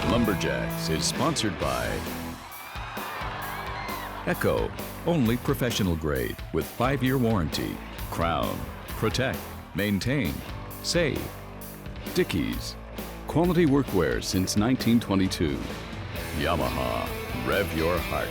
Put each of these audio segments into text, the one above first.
Lumberjacks is sponsored by Echo, only professional grade with 5-year warranty. Crown, protect, maintain, save. Dickies, quality workwear since 1922. Yamaha, rev your heart.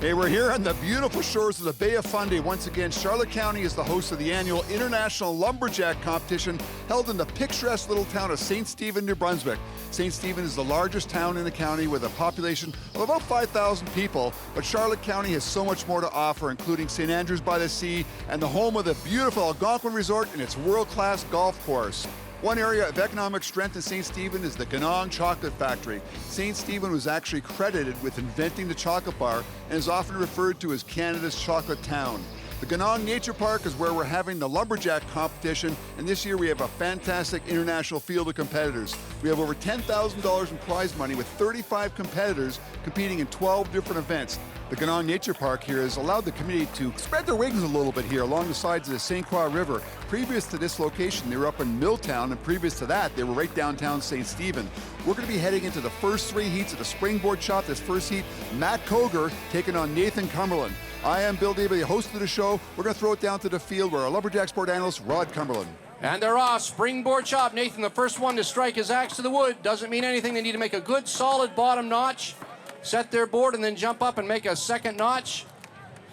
Hey, we're here on the beautiful shores of the Bay of Fundy. Once again, Charlotte County is the host of the annual International Lumberjack competition held in the picturesque little town of St. Stephen, New Brunswick. St. Stephen is the largest town in the county with a population of about 5,000 people, but Charlotte County has so much more to offer, including St. Andrews by the Sea and the home of the beautiful Algonquin Resort and its world-class golf course. One area of economic strength in St. Stephen is the Ganong Chocolate Factory. St. Stephen was actually credited with inventing the chocolate bar and is often referred to as Canada's chocolate town. The Ganong Nature Park is where we're having the Lumberjack competition, and this year we have a fantastic international field of competitors. We have over $10,000 in prize money with 35 competitors competing in 12 different events. The Ganong Nature Park here has allowed the community to spread their wings a little bit here along the sides of the St. Croix River. Previous to this location, they were up in Milltown, and previous to that, they were right downtown St. Stephen. We're going to be heading into the first 3 heats of the Springboard Chop. This first heat, Matt Kroger taking on Nathan Cumberland. I am Bill Davey, the host of the show. We're going to throw it down to the field where our Lumberjack sport analyst, Rod Cumberland. And they're off. Springboard Chop. Nathan, the first one to strike his axe to the wood. Doesn't mean anything. They need to make a good, solid bottom notch. Set their board and then jump up and make a second notch.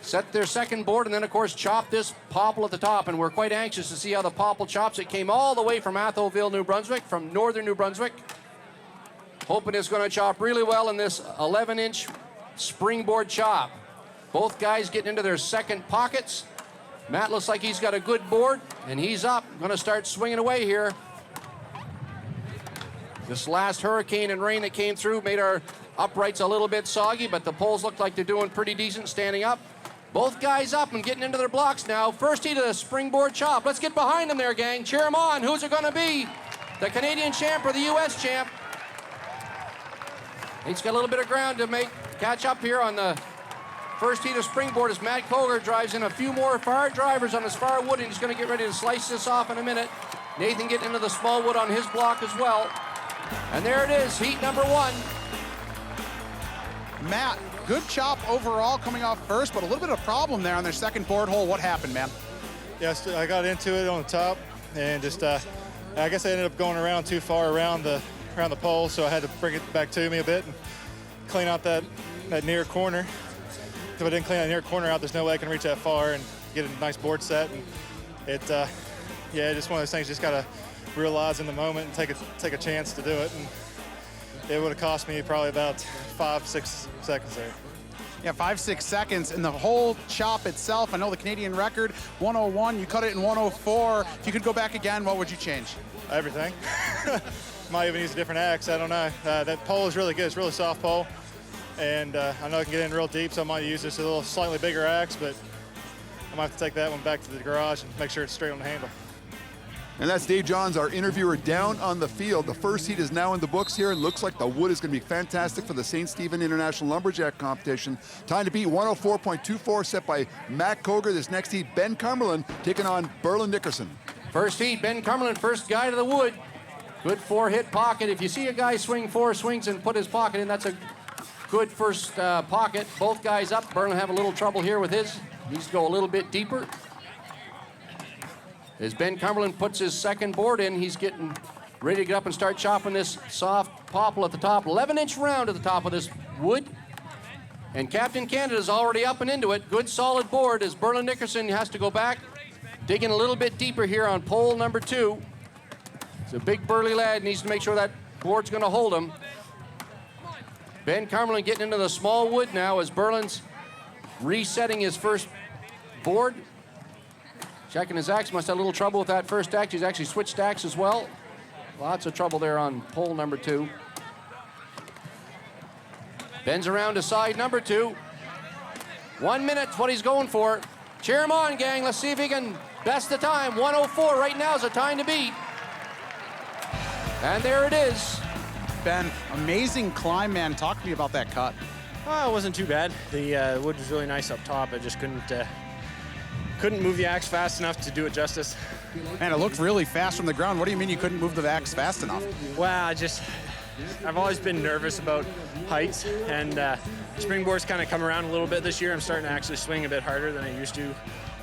Set their second board and then, of course, chop this popple at the top. And we're quite anxious to see how the popple chops. It came all the way from Atholville, New Brunswick, from northern New Brunswick. Hoping it's going to chop really well in this 11-inch springboard chop. Both guys getting into their second pockets. Matt looks like he's got a good board, and he's up. Going to start swinging away here. This last hurricane and rain that came through made our uprights a little bit soggy, but the poles look like they're doing pretty decent standing up. Both guys up and getting into their blocks now. First heat of the springboard chop. Let's get behind them there, gang. Cheer them on. Who's it going to be? The Canadian champ or the U.S. champ? He's got a little bit of ground to catch up here on the first heat of springboard as Matt Kroger drives in a few more far drivers on his far wood, and he's going to get ready to slice this off in a minute. Nathan getting into the small wood on his block as well. And there it is, heat number 1. Matt, good chop overall coming off first, but a little bit of problem there on their second board hole. What happened, man? Yes, I got into it on the top, and just I guess I ended up going around too far around the pole, so I had to bring it back to me a bit and clean out that near corner. If I didn't clean that near corner out, there's no way I can reach that far and get a nice board set. And just one of those things. Just gotta realize in the moment and take a chance to do it. And it would have cost me probably about 5-6 seconds there. Yeah, 5-6 seconds in the whole chop itself. I know the Canadian record, 101. You cut it in 104. If you could go back again, what would you change? Everything. Might even use a different axe. I don't know. That pole is really good. It's a really soft pole. And I know I can get in real deep, so I might use this a little slightly bigger axe, but I might have to take that one back to the garage and make sure it's straight on the handle. And that's Dave Johns, our interviewer, down on the field. The first heat is now in the books here, and looks like the wood is going to be fantastic for the St. Stephen International Lumberjack competition. Time to beat 104.24 set by Matt Kroger. This next heat, Ben Cumberland taking on Berlin Dickerson. First heat, Ben Cumberland, first guy to the wood. Good 4-hit pocket. If you see a guy swing 4 swings and put his pocket in, that's a good first pocket. Both guys up. Berlin have a little trouble here with his. Needs to go a little bit deeper. As Ben Cumberland puts his second board in, he's getting ready to get up and start chopping this soft popple at the top. 11-inch round at the top of this wood. And Captain Canada's already up and into it. Good solid board as Berlin Dickerson has to go back, digging a little bit deeper here on pole number 2. He's a big burly lad, needs to make sure that board's going to hold him. Ben Cumberland getting into the small wood now as Berlin's resetting his first board. Checking his axe, must have a little trouble with that first axe. He's actually switched axe as well. Lots of trouble there on pole number 2. Bends around to side number 2. 1 minute's what he's going for. Cheer him on, gang. Let's see if he can best the time. 104 right now is the time to beat. And there it is. Ben, amazing climb, man. Talk to me about that cut. It wasn't too bad. The wood was really nice up top. I just couldn't move the axe fast enough to do it justice. Man, it looked really fast from the ground. What do you mean you couldn't move the axe fast enough? Well, I've always been nervous about heights, and springboard's kind of come around a little bit this year. I'm starting to actually swing a bit harder than I used to,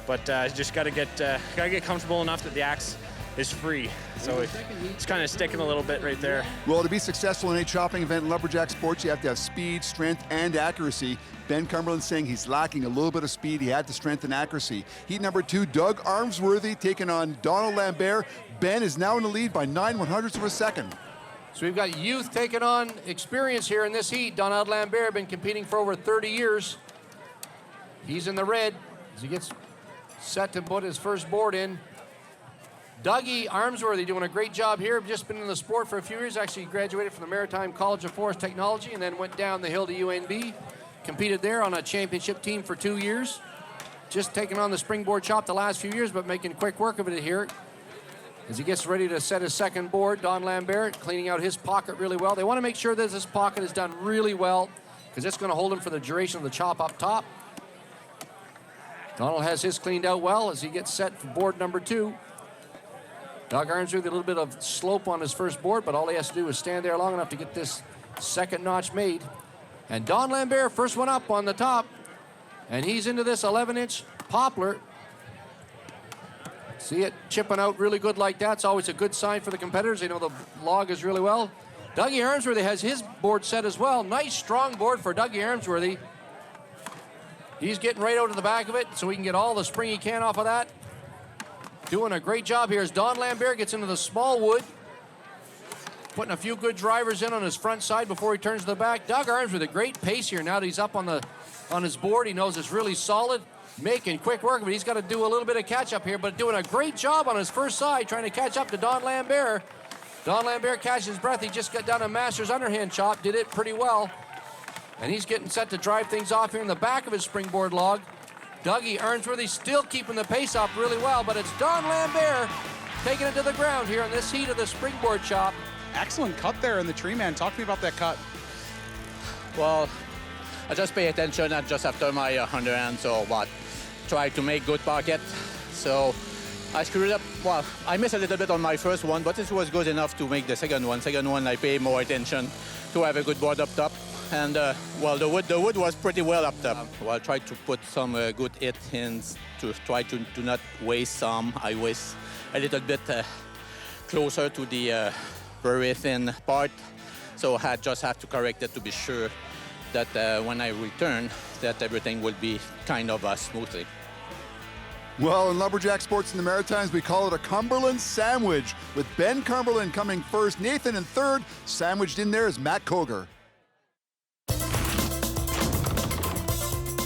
but just gotta get comfortable enough that the axe is free. So it's kind of sticking a little bit right there. Well, to be successful in a chopping event in lumberjack sports, you have to have speed, strength, and accuracy. Ben Cumberland saying he's lacking a little bit of speed. He had the strength and accuracy. Heat number 2, Doug Armsworthy taking on Donald Lambert. Ben is now in the lead by 9/100ths of a second. So we've got youth taking on experience here in this heat. Donald Lambert been competing for over 30 years. He's in the red as he gets set to put his first board in. Dougie Armsworthy doing a great job here. Just been in the sport for a few years. Actually graduated from the Maritime College of Forest Technology and then went down the hill to UNB. Competed there on a championship team for 2 years. Just taking on the springboard chop the last few years, but making quick work of it here. As he gets ready to set his second board, Don Lambert cleaning out his pocket really well. They want to make sure that this pocket is done really well because it's going to hold him for the duration of the chop up top. Donald has his cleaned out well as he gets set for board number 2. Doug Armsworthy, a little bit of slope on his first board, but all he has to do is stand there long enough to get this second notch made. And Don Lambert, first one up on the top, and he's into this 11-inch poplar. See it chipping out really good like that. It's always a good sign for the competitors. They know the log is really well. Dougie Armsworthy has his board set as well. Nice, strong board for Dougie Armsworthy. He's getting right out to the back of it so he can get all the spring he can off of that. Doing a great job here as Don Lambert gets into the small wood. Putting a few good drivers in on his front side before he turns to the back. Doug Arms with a great pace here now that he's up on his board. He knows it's really solid. Making quick work, but he's got to do a little bit of catch-up here, but doing a great job on his first side, trying to catch up to Don Lambert. Don Lambert catches his breath. He just got done a Masters underhand chop, did it pretty well. And he's getting set to drive things off here in the back of his springboard log. Dougie Armsworthy still keeping the pace up really well, but it's Don Lambert taking it to the ground here in this heat of the springboard chop. Excellent cut there in the tree, man. Talk to me about that cut. Well, I just pay attention and just after my underhand, so what? Try to make good pocket. So I screwed up. Well, I missed a little bit on my first one, but it was good enough to make the second one. Second one, I pay more attention to have a good board up top. And well, the wood was pretty well up top. Well, I tried to put some good hit in to try to not waste some. I waste a little bit closer to the very thin part. So I just have to correct it to be sure that when I return, that everything will be kind of smoothly. Well, in lumberjack sports in the Maritimes, we call it a Cumberland sandwich, with Ben Cumberland coming first, Nathan in third. Sandwiched in there is Matt Kroger.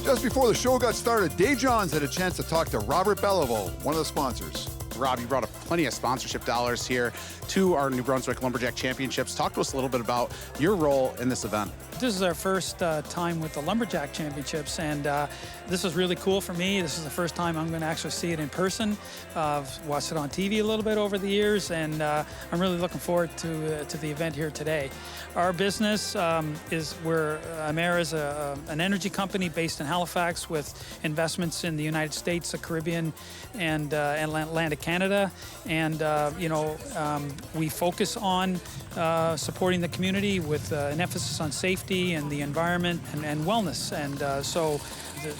Just before the show got started, Dave Johns had a chance to talk to Robert Belleville, one of the sponsors. Rob, you brought up plenty of sponsorship dollars here to our New Brunswick Lumberjack Championships. Talk to us a little bit about your role in this event. This is our first time with the Lumberjack Championships, and this is really cool for me. This is the first time I'm going to actually see it in person. I've watched it on TV a little bit over the years, and I'm really looking forward to the event here today. Our business Amera is an energy company based in Halifax with investments in the United States, the Caribbean, and Atlantic Canada. And we focus on supporting the community with an emphasis on safety and the environment and wellness. And so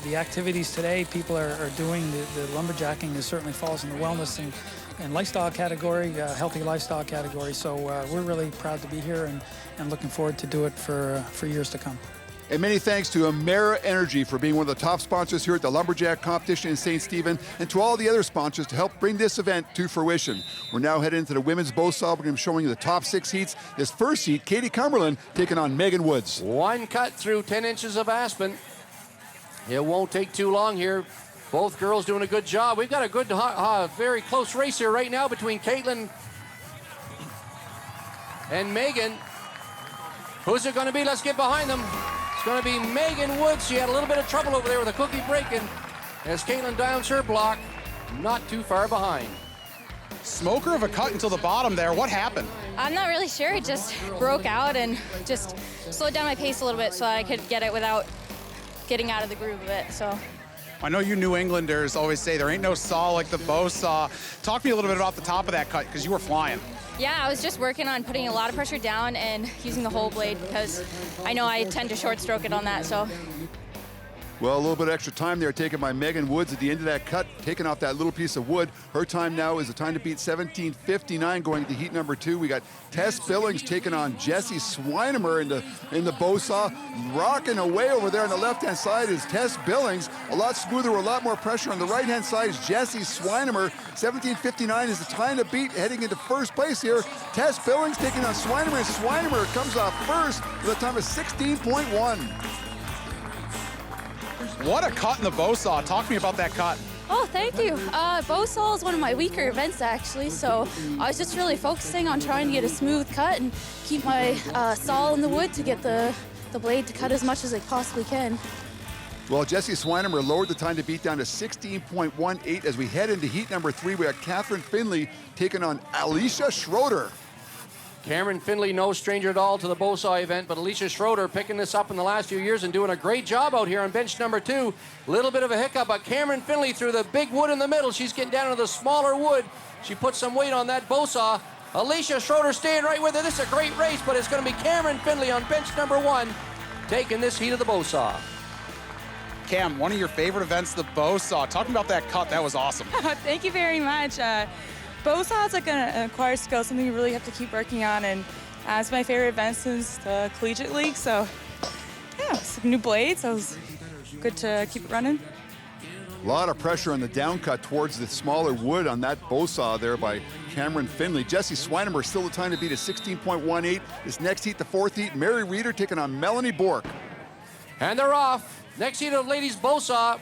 the activities today people are doing, the lumberjacking certainly falls in the wellness and lifestyle category, healthy lifestyle category. So we're really proud to be here and looking forward to do it for years to come. And many thanks to Amera Energy for being one of the top sponsors here at the Lumberjack competition in St. Stephen, and to all the other sponsors to help bring this event to fruition. We're now heading into the women's bow saw. We're going to be showing you the top 6 heats. This first heat, Katie Cumberland taking on Megan Woods. One cut through 10 inches of aspen. It won't take too long here. Both girls doing a good job. We've got a good, very close race here right now between Caitlyn and Megan. Who's it going to be? Let's get behind them. It's going to be Megan Woods. She had a little bit of trouble over there with a cookie breaking as Caitlyn downs her block. Not too far behind. Smoker of a cut until the bottom there. What happened? I'm not really sure. It just broke out and just slowed down my pace a little bit so I could get it without getting out of the groove of it. So. I know you New Englanders always say there ain't no saw like the bow saw. Talk to me a little bit about the top of that cut because you were flying. Yeah, I was just working on putting a lot of pressure down and using the whole blade because I know I tend to short stroke it on that. So. Well, a little bit of extra time there taken by Megan Woods at the end of that cut, taking off that little piece of wood. Her time now is a time to beat 17:59 going to heat number 2. We got Tess Billings taking on Jessie Swinemer in the bow saw. Rocking away over there on the left-hand side is Tess Billings. A lot smoother, a lot more pressure. On the right-hand side is Jessie Swinemer. 17:59 is the time to beat heading into first place here. Tess Billings taking on Swinemer, and Swinemer comes off first with a time of 16.1. What a cut in the bow saw. Talk to me about that cut. Oh, thank you. Bow saw is one of my weaker events, actually, so I was just really focusing on trying to get a smooth cut and keep my saw in the wood to get the blade to cut as much as I possibly can. Well, Jessie Swinemer lowered the time to beat down to 16.18 as we head into heat number 3. We got Catherine Finley taking on Alicia Schroeder. Cameron Finley, no stranger at all to the bow saw event, but Alicia Schroeder picking this up in the last few years and doing a great job out here on bench number 2. Little bit of a hiccup, but Cameron Finley through the big wood in the middle. She's getting down to the smaller wood. She put some weight on that bow saw. Alicia Schroeder staying right with her. This is a great race, but it's going to be Cameron Finley on bench number 1 taking this heat of the bow saw. Cam, one of your favorite events, the bow saw. Talking about that cut, that was awesome. Thank you very much. Bow saw is like an acquired skill, something you really have to keep working on, and it's my favorite event since the collegiate league. So, yeah, it's a new blade, so it's good to keep it running. A lot of pressure on the down cut towards the smaller wood on that bow saw there by Cameron Finley. Jessie Swinemer still the time to beat at 16.18. This next heat, the 4th heat, Mary Reeder taking on Melanie Bork. And they're off. Next heat of ladies bow saw.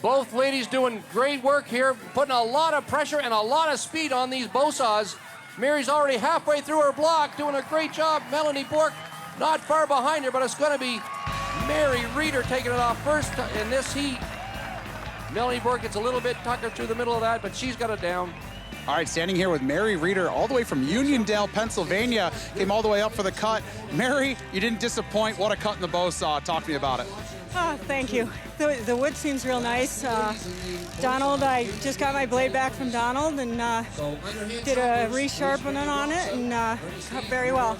Both ladies doing great work here, putting a lot of pressure and a lot of speed on these bow saws. Mary's already halfway through her block, doing a great job. Melanie Bork not far behind her, but it's going to be Mary Reeder taking it off first in this heat. Melanie Bork gets a little bit tuckered through the middle of that, but she's got it down. All right, standing here with Mary Reeder all the way from Uniondale, Pennsylvania. Came all the way up for the cut. Mary, you didn't disappoint. What a cut in the bow saw. Talk to me about it. Oh, thank you. The wood seems real nice. Donald, I just got my blade back from Donald and did a resharpening on it and cut very well.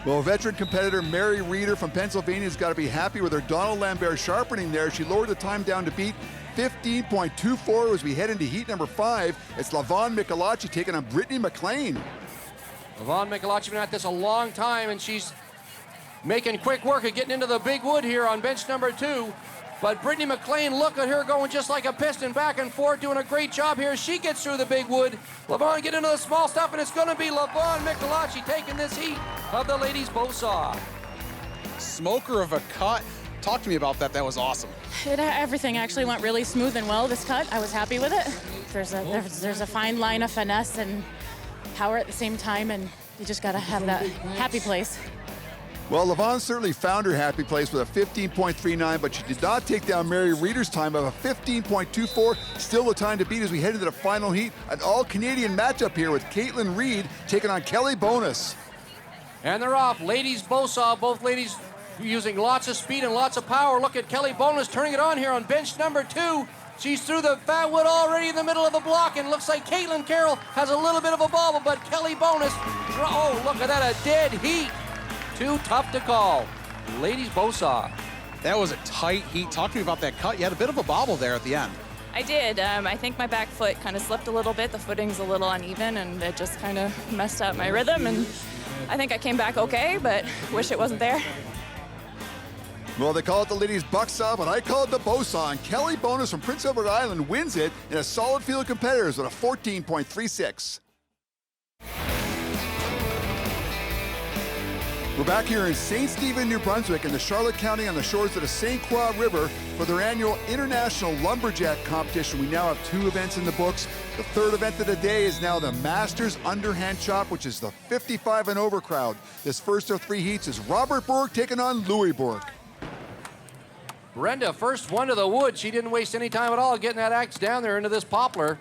Well, veteran competitor Mary Reeder from Pennsylvania has got to be happy with her Donald Lambert sharpening there. She lowered the time down to beat 15.24 as we head into heat number 5. It's Lavon Michelacci taking on Brittany McLean. Lavon Michelacci been at this a long time, and she's making quick work of getting into the big wood here on bench number 2. But Brittany McLean, look at her going just like a piston back and forth, doing a great job here. She gets through the big wood. Lavon get into the small stuff, and it's going to be Lavon Michelacci taking this heat of the ladies bow saw. Smoker of a cut. Talk to me about that. That was awesome. Everything actually went really smooth and well this cut. I was happy with it. There's a fine line of finesse and power at the same time, and you just got to have that happy place. Well, Lavon certainly found her happy place with a 15.39, but she did not take down Mary Reeder's time of a 15.24. Still the time to beat as we head into the final heat. An all-Canadian matchup here with Caitlyn Reed taking on Kelly Bonus. And they're off. Ladies bow saw, both ladies using lots of speed and lots of power. Look at Kelly Bonus turning it on here on bench number 2. She's through the fat wood already in the middle of the block, and looks like Caitlin Carroll has a little bit of a bobble, but Kelly Bonus, oh, look at that, a dead heat. Too tough to call. Ladies bow saw. That was a tight heat. Talk to me about that cut. You had a bit of a bobble there at the end. I did. I think my back foot kind of slipped a little bit. The footing's a little uneven, and it just kind of messed up my rhythm, and I think I came back okay, but wish it wasn't there. Well, they call it the ladies buck saw, but I call it the bow saw, and Kelly Bonus from Prince Edward Island wins it in a solid field of competitors with a 14.36. We're back here in St. Stephen, New Brunswick, in the Charlotte County on the shores of the St. Croix River for their annual International Lumberjack competition. We now have 2 events in the books. The 3rd event of the day is now the Masters Underhand Chop, which is the 55 and over crowd. This first of 3 heats is Robert Bork taking on Louis Bork. Brenda, first one to the wood. She didn't waste any time at all getting that axe down there into this poplar.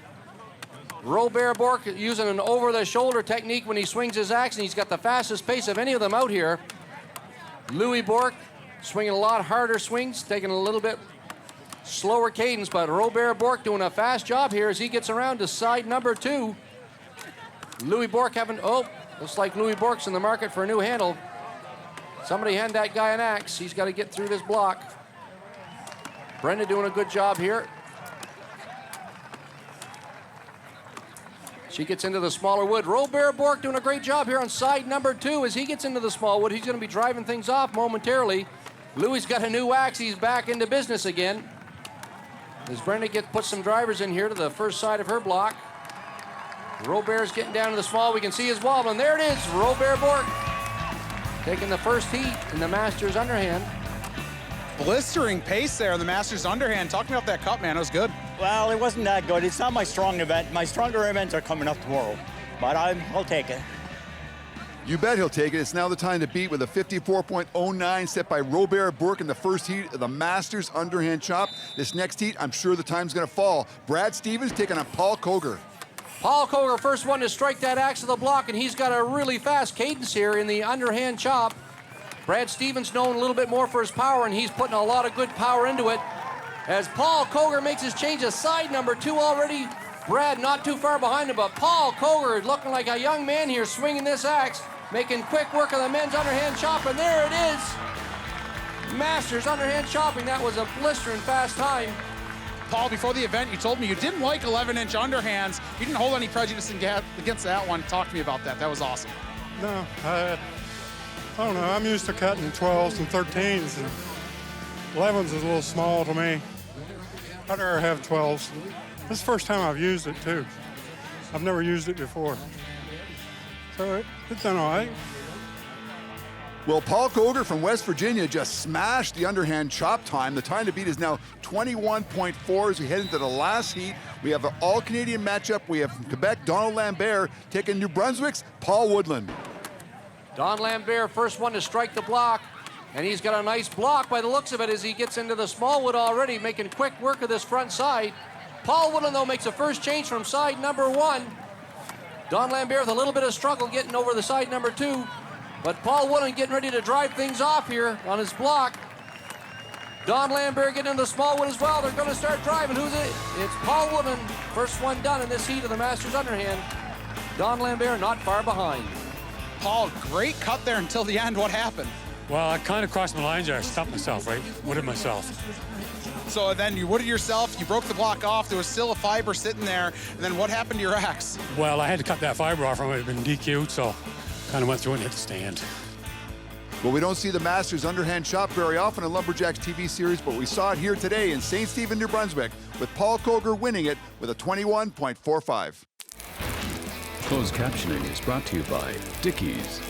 Robert Bourque using an over-the-shoulder technique when he swings his axe, and he's got the fastest pace of any of them out here. Louis Bourque swinging a lot harder swings, taking a little bit slower cadence, but Robert Bourque doing a fast job here as he gets around to side number 2. Louis Bourque looks like Louis Bourque's in the market for a new handle. Somebody hand that guy an axe. He's got to get through this block. Brenda doing a good job here. She gets into the smaller wood. Robert Bourque doing a great job here on side number 2 as he gets into the small wood. He's going to be driving things off momentarily. Louis got a new axe. He's back into business again. As Brenda puts some drivers in here to the first side of her block. Robert's getting down to the small. We can see his wobble, and there it is. Robert Bourque taking the first heat in the Masters Underhand. Blistering pace there in the Masters Underhand. Talking about that cut, man, it was good. Well, it wasn't that good. It's not my strong event. My stronger events are coming up tomorrow, but I'll take it. You bet he'll take it. It's now the time to beat with a 54.09 set by Robert Bourque in the first heat of the Masters Underhand Chop. This next heat, I'm sure the time's going to fall. Brad Stevens taking on Paul Kroger. Paul Kroger, first one to strike that axe to the block, and he's got a really fast cadence here in the Underhand Chop. Brad Stevens known a little bit more for his power, and he's putting a lot of good power into it. As Paul Kroger makes his change to side number 2 already. Brad not too far behind him, but Paul Kroger looking like a young man here swinging this axe, making quick work of the men's underhand chop, and there it is. Masters Underhand Chopping. That was a blistering fast time. Paul, before the event, you told me you didn't like 11-inch underhands. You didn't hold any prejudice against that one. Talk to me about that. That was awesome. No, I don't know. I'm used to cutting 12s and 13s, and 11s is a little small to me. I'd rather have 12s. This is the first time I've used it, too. I've never used it before. So it's done all right. Well, Paul Kroger from West Virginia just smashed the underhand chop time. The time to beat is now 21.4 as we head into the last heat. We have an all-Canadian matchup. We have from Quebec, Donald Lambert taking New Brunswick's Paul Woodland. Don Lambert, first one to strike the block, and he's got a nice block by the looks of it as he gets into the small wood already, making quick work of this front side. Paul Woodland, though, makes a first change from side number 1. Don Lambert with a little bit of struggle getting over the side number 2. But Paul Woodland getting ready to drive things off here on his block. Don Lambert getting into the small wood as well. They're going to start driving. Who's it? It's Paul Woodland. First one done in this heat of the Masters Underhand. Don Lambert not far behind. Paul, great cut there until the end. What happened? Well, I kind of crossed my lines there. I stopped myself, right? Wooded myself. So then you wooded yourself, you broke the block off, there was still a fiber sitting there, and then what happened to your axe? Well, I had to cut that fiber off from it. It had been DQ'd, so kind of went through it and hit the stand. Well, we don't see the Masters Underhand Chop very often in Lumberjacks TV series, but we saw it here today in St. Stephen, New Brunswick, with Paul Kroger winning it with a 21.45. Closed captioning is brought to you by Dickies.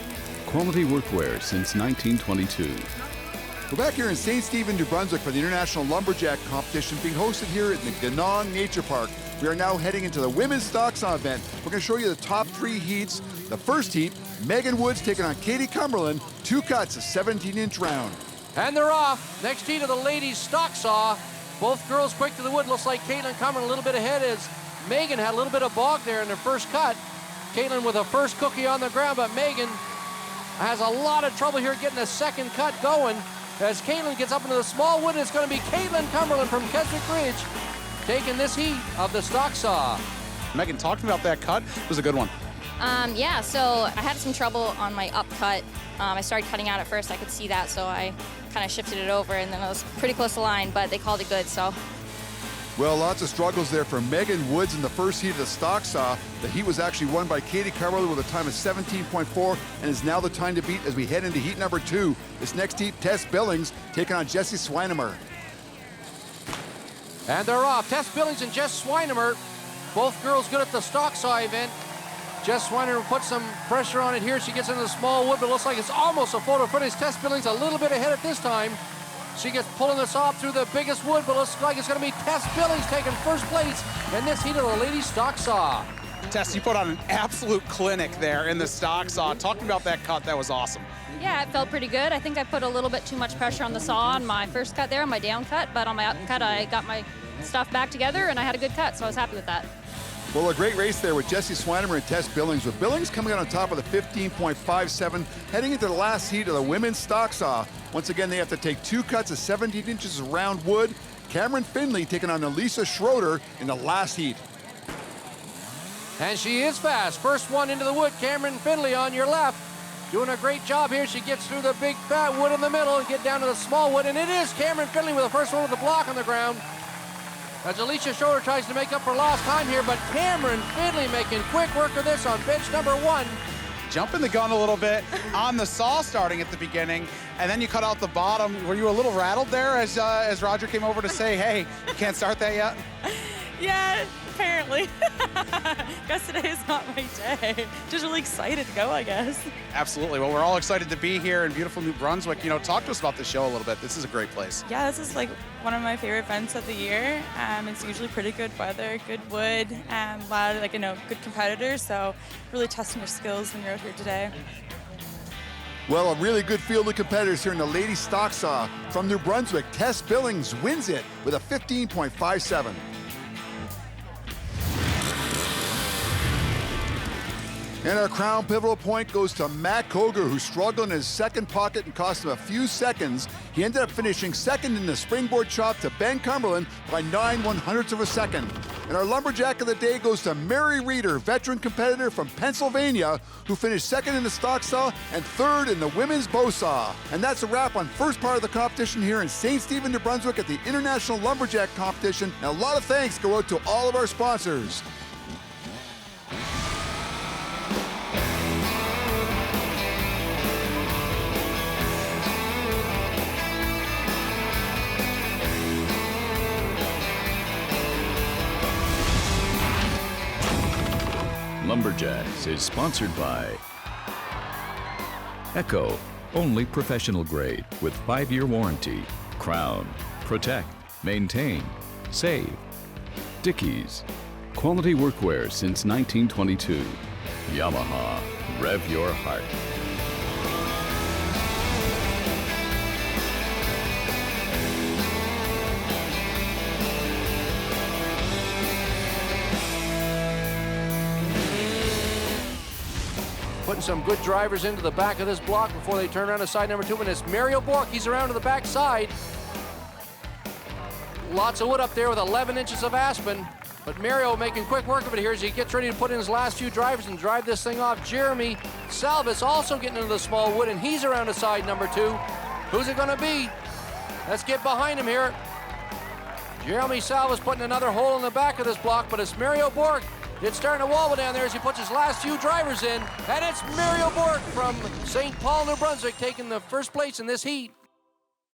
Quality workwear since 1922. We're back here in St. Stephen, New Brunswick for the International Lumberjack Competition being hosted here at the Ganong Nature Park. We are now heading into the women's stock saw event. We're going to show you the top 3 heats. The first heat, Megan Woods taking on Katie Cumberland. 2 cuts, a 17-inch round. And they're off. Next heat of the ladies' stock saw. Both girls quick to the wood. Looks like Caitlyn Cumberland a little bit ahead as Megan had a little bit of bog there in her first cut. Caitlyn with a first cookie on the ground, but Megan has a lot of trouble here getting the second cut going. As Caitlyn gets up into the small wood, it's going to be Caitlyn Cumberland from Keswick Ridge taking this heat of the stock saw. Megan, talking about that cut, it was a good one. Yeah, so I had some trouble on my up cut. I started cutting out at first, I could see that, so I kind of shifted it over, and then I was pretty close to line, but they called it good, so. Well, lots of struggles there for Megan Woods in the first heat of the stock saw. The heat was actually won by Katie Cumberland with a time of 17.4 and is now the time to beat as we head into heat number 2. This next heat, Tess Billings taking on Jessie Swinemer. And they're off. Tess Billings and Jess Swinemer, both girls good at the stock saw event. Jess Swinemer puts some pressure on it here. She gets into the small wood, but it looks like it's almost a photo finish. Tess Billings a little bit ahead at this time. She gets pulling this off through the biggest wood, but looks like it's going to be Tess Billings taking first place in this heat of the ladies' stock saw. Tess, you put on an absolute clinic there in the stock saw. Talking about that cut, that was awesome. Yeah, it felt pretty good. I think I put a little bit too much pressure on the saw on my first cut there, on my down cut, but on my up cut, I got my stuff back together and I had a good cut, so I was happy with that. Well, a great race there with Jesse Swinemer and Tess Billings, with Billings coming out on top of the 15.57, heading into the last heat of the women's stock saw. Once again, they have to take 2 cuts of 17 inches of round wood. Cameron Finley taking on Elisa Schroeder in the last heat. And she is fast. First one into the wood, Cameron Finley on your left. Doing a great job here. She gets through the big fat wood in the middle and get down to the small wood. And it is Cameron Finley with the first one with the block on the ground. As Alicia Schroeder tries to make up for lost time here, but Cameron Finley making quick work of this on bench number 1. Jumping the gun a little bit on the saw starting at the beginning, and then you cut out the bottom. Were you a little rattled there as Roger came over to say, hey, you can't start that yet? Yeah, apparently. Guess today is not my day. Just really excited to go, I guess. Absolutely. Well, we're all excited to be here in beautiful New Brunswick. You know, talk to us about the show a little bit. This is a great place. Yeah, this is like one of my favorite events of the year. It's usually pretty good weather, good wood, a lot of good competitors. So really testing your skills when you're out here today. Well, a really good field of competitors here in the ladies stock saw. From New Brunswick, Tess Billings wins it with a 15.57. And our crown pivotal point goes to Matt Kroger, who struggled in his second pocket and cost him a few seconds. He ended up finishing second in the springboard chop to Ben Cumberland by 9/100ths of a second. And our lumberjack of the day goes to Mary Reeder, veteran competitor from Pennsylvania, who finished second in the stock saw and third in the women's bow saw. And that's a wrap on first part of the competition here in St. Stephen, New Brunswick at the International Lumberjack Competition. And a lot of thanks go out to all of our sponsors. Lumberjacks is sponsored by Echo, only professional grade with 5-year warranty. Crown, protect, maintain, save. Dickies, quality workwear since 1922. Yamaha, rev your heart. Putting some good drivers into the back of this block before they turn around to side number 2. And it's Mario Bork. He's around to the back side. Lots of wood up there with 11 inches of aspen. But Mario making quick work of it here as he gets ready to put in his last few drivers and drive this thing off. Jeremy Salvis also getting into the small wood, and he's around to side number 2. Who's it going to be? Let's get behind him here. Jeremy Salvis putting another hole in the back of this block, but it's Mario Bork. It's starting to wobble down there as he puts his last few drivers in. And it's Mario Bork from St. Paul, New Brunswick, taking the first place in this heat.